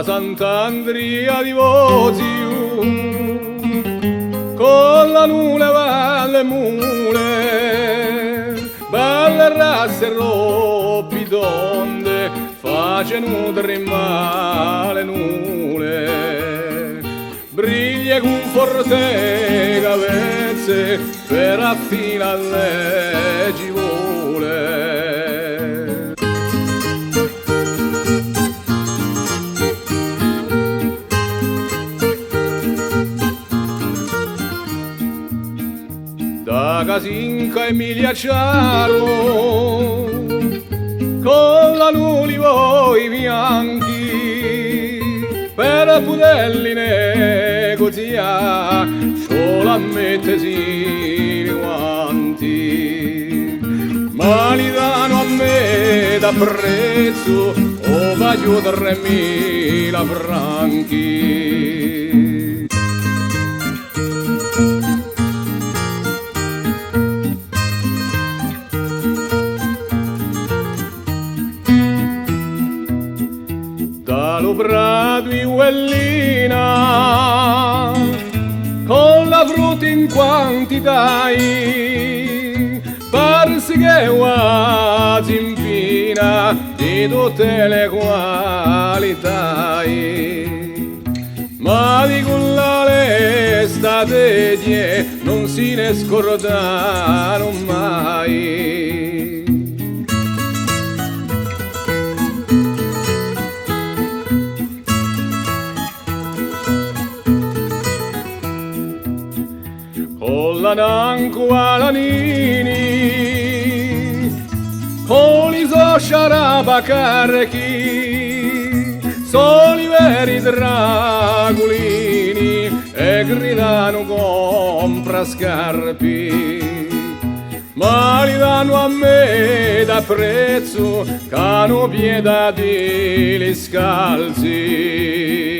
Sant'Andrea di Vosio, con la luna valle mule, belle razze e roppi donde, facendo tremare nule, briglie con forte cavezze per affilare le givole. Da Casinca Emilia Ciaro, con la nulivo i bianchi, per poterli negoziare, solo a mettersi i guanti. Ma li danno a me da prezzo, o voglio 3.000 franchi. Dallo prato in Uellina, con la frutta in quantità, parsi che quasi infina di tutte le qualità. Ma di quella l'estate non si ne scordano mai. Con la nancua lanini, con i sciarapa carichi, sono i veri dragulini e gridano compra scarpi. Ma li danno a me da prezzo, che hanno pietà di scalzi.